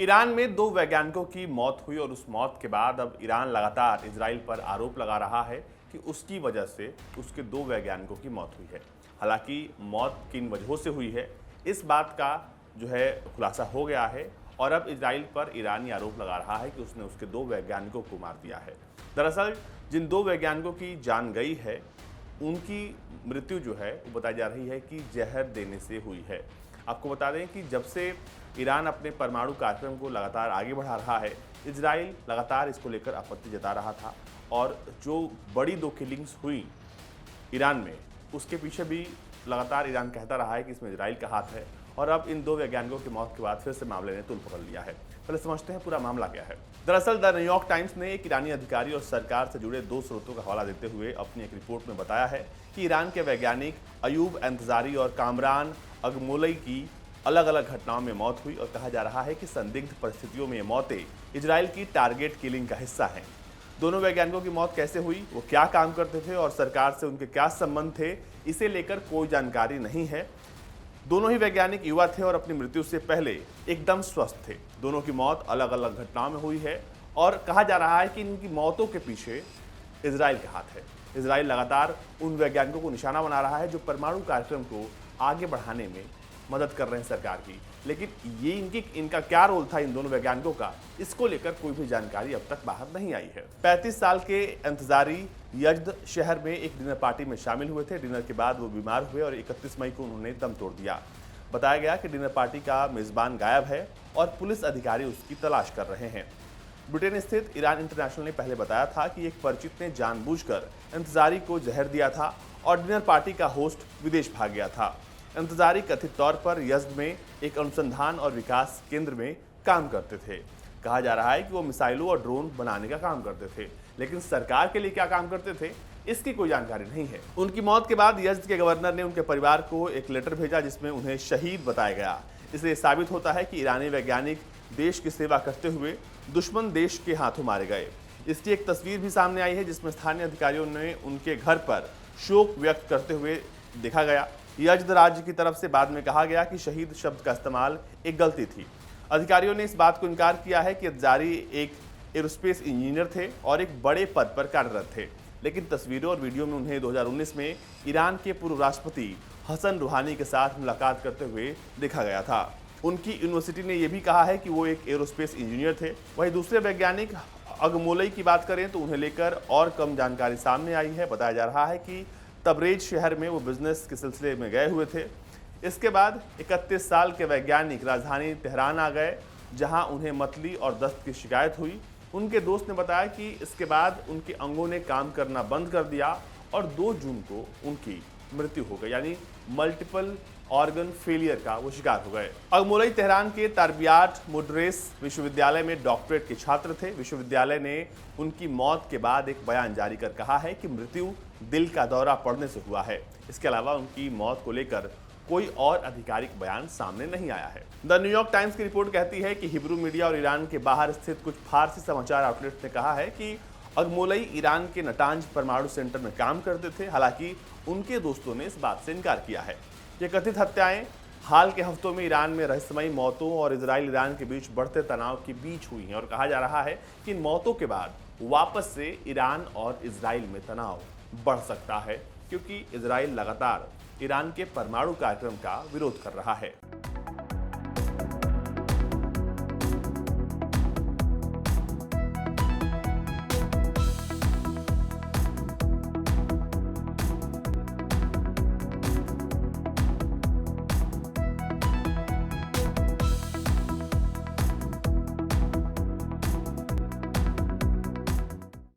Iran में दो वैज्ञानिकों की मौत हुई और उस मौत के बाद अब ईरान लगातार इजराइल पर आरोप लगा रहा है कि उसकी वजह से उसके दो वैज्ञानिकों की मौत हुई है। हालांकि मौत किन वजहों से हुई है इस बात का जो है खुलासा हो गया है और अब इजराइल पर ईरानी आरोप लगा रहा है कि उसने उसके दो वैज्ञानिकों को मार दिया है। दरअसल जिन दो वैज्ञानिकों की जान गई है उनकी मृत्यु जो है वो बताई जा रही है कि जहर देने से हुई है। आपको बता दें कि जब से ईरान अपने परमाणु कार्यक्रम को लगातार आगे बढ़ा रहा है, इजराइल लगातार इसको लेकर आपत्ति जता रहा था और जो बड़ी दो किलिंग्स हुई ईरान में उसके पीछे भी लगातार ईरान कहता रहा है कि इसमें इजराइल का हाथ है और अब इन दो वैज्ञानिकों की मौत के बाद फिर से मामले ने तूल पकड़ लिया है। पहले समझते हैं पूरा मामला क्या है। दरअसल द न्यूयॉर्क टाइम्स ने एक ईरानी अधिकारी और सरकार से जुड़े दो स्रोतों का हवाला देते हुए अपनी एक रिपोर्ट में बताया है कि ईरान के वैज्ञानिक अयूब एंतजारी और कामरान अगमोलई की अलग अलग घटनाओं में मौत हुई और कहा जा रहा है कि संदिग्ध परिस्थितियों में ये मौतें इजराइल की टारगेट किलिंग का हिस्सा हैं। दोनों वैज्ञानिकों की मौत कैसे हुई, वो क्या काम करते थे और सरकार से उनके क्या संबंध थे, इसे लेकर कोई जानकारी नहीं है। दोनों ही वैज्ञानिक युवा थे और अपनी मृत्यु से पहले एकदम स्वस्थ थे। दोनों की मौत अलग अलग घटनाओं में हुई है और कहा जा रहा है कि इनकी मौतों के पीछे इजराइल का हाथ है। इजराइल लगातार उन वैज्ञानिकों को निशाना बना रहा है जो परमाणु कार्यक्रम को आगे बढ़ाने में मदद कर रहे हैं सरकार की, लेकिन ये इनका क्या रोल था इन दोनों वैज्ञानिकों का, इसको लेकर कोई भी जानकारी अब तक बाहर नहीं आई है। 35 साल के इंतजारी यज्द शहर में एक डिनर पार्टी में शामिल हुए थे। डिनर के बाद वो बीमार हुए और 31 मई को उन्होंने दम तोड़ दिया। बताया गया कि डिनर पार्टी का मेजबान गायब है और पुलिस अधिकारी उसकी तलाश कर रहे हैं। ब्रिटेन स्थित ईरान इंटरनेशनल ने पहले बताया था कि एक परिचित ने जानबूझकर इंतजारी को जहर दिया था और डिनर पार्टी का होस्ट विदेश भाग गया था। इंतजारी कथित तौर पर यज़्द में एक अनुसंधान और विकास केंद्र में काम करते थे। कहा जा रहा है कि वो मिसाइलों और ड्रोन बनाने का काम करते थे, लेकिन सरकार के लिए क्या काम करते थे इसकी कोई जानकारी नहीं है। उनकी मौत के बाद यज़्द के गवर्नर ने उनके परिवार को एक लेटर भेजा जिसमें उन्हें शहीद बताया गया। इससे साबित होता है कि ईरानी वैज्ञानिक देश की सेवा करते हुए दुश्मन देश के हाथों मारे गए। इसकी एक तस्वीर भी सामने आई है जिसमें स्थानीय अधिकारियों ने उनके घर पर शोक व्यक्त करते हुए देखा गया। यज़्द राज्य की तरफ से बाद में कहा गया कि शहीद शब्द का इस्तेमाल एक गलती थी। अधिकारियों ने इस बात को इनकार किया है कि इंतजारी एक एरोस्पेस इंजीनियर थे और एक बड़े पद पर कार्यरत थे, लेकिन तस्वीरों और वीडियो में उन्हें 2019 में ईरान के पूर्व राष्ट्रपति हसन रूहानी के साथ मुलाकात करते हुए देखा गया था। उनकी यूनिवर्सिटी ने यह भी कहा है कि वो एक एरोस्पेस इंजीनियर थे। वहीं दूसरे वैज्ञानिक अगमोलई की बात करें तो उन्हें लेकर और कम जानकारी सामने आई है। बताया जा रहा है कि तबरेज शहर में वो बिजनेस के सिलसिले में गए हुए थे। इसके बाद 31 साल के वैज्ञानिक राजधानी तेहरान आ गए, जहां उन्हें मतली और दस्त की शिकायत हुई। उनके दोस्त ने बताया कि इसके बाद उनके अंगों ने काम करना बंद कर दिया और 2 जून को उनकी मृत्यु हो गई, यानी मल्टीपल ऑर्गन फेलियर का वो शिकार हो गए। अगमोलई तेहरान के तारबियात मुदरेस विश्वविद्यालय में डॉक्टरेट के छात्र थे। विश्वविद्यालय ने उनकी मौत के बाद एक बयान जारी कर कहा है कि मृत्यु दिल का दौरा पड़ने से हुआ है। इसके अलावा उनकी मौत को लेकर कोई और आधिकारिक बयान सामने नहीं आया है। द न्यूयॉर्क टाइम्स की रिपोर्ट कहती है कि हिब्रू मीडिया और ईरान के बाहर स्थित कुछ फारसी समाचार आउटलेट्स ने कहा है कि अगमोलई ईरान के नटांज परमाणु सेंटर में काम करते थे। हालांकि उनके दोस्तों ने इस बात से इनकार किया है। ये कथित हत्याएं हाल के हफ्तों में ईरान में रहस्यमयी मौतों और इजराइल ईरान के बीच बढ़ते तनाव के बीच हुई हैं और कहा जा रहा है कि इन मौतों के बाद वापस से ईरान और इजराइल में तनाव बढ़ सकता है, क्योंकि इजराइल लगातार ईरान के परमाणु कार्यक्रम का विरोध कर रहा है।